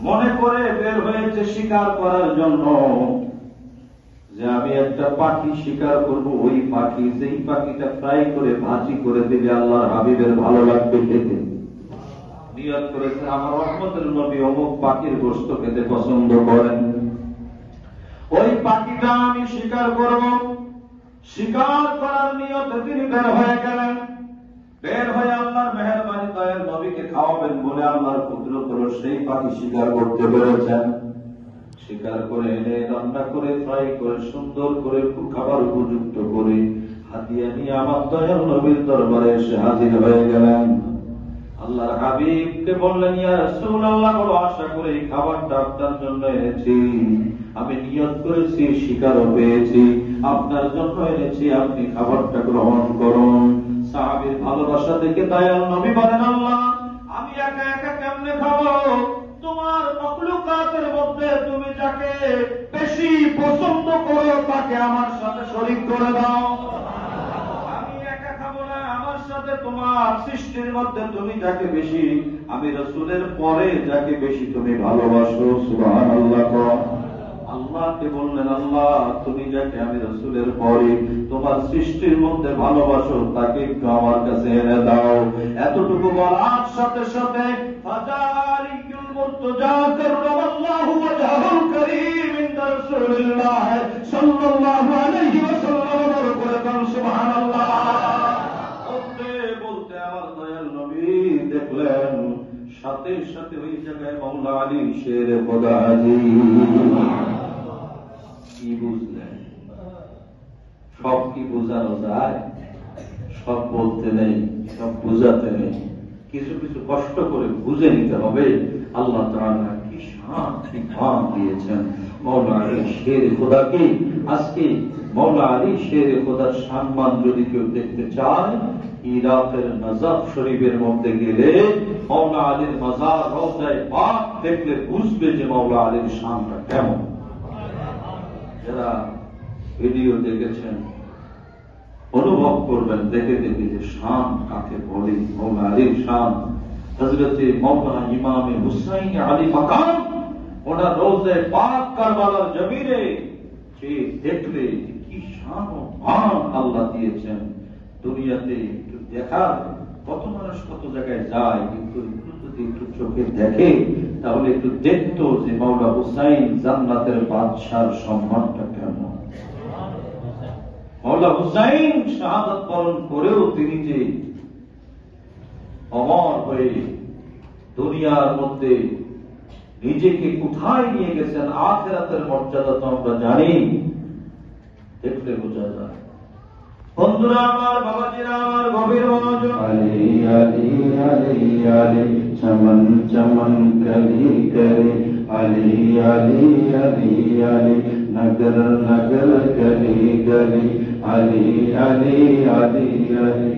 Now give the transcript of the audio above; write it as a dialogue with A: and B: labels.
A: মনে করে বের হয়েছে শিকার করার জন্য, যে আমি একটা পাখি শিকার করব। ওই পাখি, যেই পাখিটা ফ্রাই করে ভাজি করে দিলে আল্লাহর হাবিবের ভালো লাগবে খেতে, নিয়ত করেছে আমার রহমতের নবী অমুক পাখির গোশত খেতে পছন্দ করেন, ওই পাখিটা আমি শিকার করব। শিকার করার নিয়তে তিনি বের হয়ে গেলেন। বের হয়ে আল্লাহর মেহেরবানি দয়াল নবীকে খাওয়াবেন বলে আল্লাহর কুদরত হলো সেই পাখি শিকার করতে পেরেছেন। শিকার করে এনে রান্না করে ফ্রাই করে সুন্দর করে খাবার উপযুক্ত করে হাতিয়া নিয়ে আমার দয়াল নবীর দরবারে এসে হাজির হয়ে গেলেন। আল্লাহর হাবিবকে বললেন, ইয়া রাসূলুল্লাহ, বড় আশা করে এই খাবারটা আপনার জন্য এনেছি, আমি নিয়ত করেছি, শিকারও পেয়েছি, আপনার জন্য এনেছি, আপনি খাবারটা গ্রহণ করুন। সাহাবীর ভালোবাসা দেখে দয়াল নবী বলেন, আল্লাহ, আমি একা একা কেমনে খাবো? তোমার মখলুকাতের মধ্যে তুমি যাকে বেশি পছন্দ করো তাকে আমার সাথে শরীক করে দাও। আমি একা খাবো না, আমার সাথে তোমার সৃষ্টির মধ্যে তুমি যাকে বেশি, আমি রাসূলের পরে যাকে বেশি তুমি ভালোবাসো, সুবহানাল্লাহ। আল্লাহকে বললেন, আল্লাহ, তুমি যাকে আমি রাসূলের পরে তোমার সৃষ্টির মধ্যে ভালোবাসো তাকে একটু আমার কাছে এনে দাও। এতটুকু বলার সাথে সাথে ফাজারিকুল মুরতাজা কাররামাল্লাহু ওয়াজহুল কারীম ইনদা রাসূলিল্লাহ সাল্লাল্লাহু আলাইহি ওয়াসাল্লাম বলেন সুবহানাল্লাহ। বলতে বলতে আমার দয়াল নবী দেখলেন সাথে সাথে ওই জায়গায় মাওলা আলীর শেরে খোদা হাজির। কি বুঝলেন? সব কি বোঝানো যায়? সব বলতে নেই, সব বুঝাতে নেই, কিছু কিছু কষ্ট করে বুঝে নিতে হবে। আল্লাহ তাআলা কি শান কি মান দিয়েছেন মাওলা আলী শেরে খোদাকে। আজকে মাওলা আলী শেরে খোদার সম্মান যদি কেউ দেখতে চায়, ইরাকের নজফ শরীফের মধ্যে গেলে মাওলা আলীর মাজার রওজায়ে পাক দেখলে বুঝবে যে মাওলা আলীর শানটা কেমন। যারা ভিডিও দেখেছেন অনুভব করবেন দেখে দেখে যে শান কাকে বলে। মাওলা আলীর শান, হযরতে মাওলানা ইমামে হুসাইন আলী মাকাম, ওনার রওজায়ে পাক কারবালার জমিনে যে দেখলে কি শান ও মান আল্লাহ দিয়েছেন। দুনিয়াতে একটু দেখার, কত মানুষ কত জায়গায় যায়, কিন্তু যদি একটু চোখে দেখে তাহলে একটু দেখতো যে মাওলা হুসাইন জান্নাতের বাদশার সম্মানটা কেমন। মাওলা হুসাইন শাহাদাত বরণ করেও তিনি যে অমর হয়ে দুনিয়ার মধ্যে নিজেকে কোথায় নিয়ে গেছেন, আখিরাতের মর্যাদা তো আমরা জানি, দেখলে বোঝা যায়। বন্ধুরা আমার, বাবাজিরা আমার, গভীর মনোযোগ।
B: আলী আলী আলী আলী চমন চমন কলি করে, আলী আলী আলী আলী নগর নগর গলি গলি, আলী আলী আলী আলী।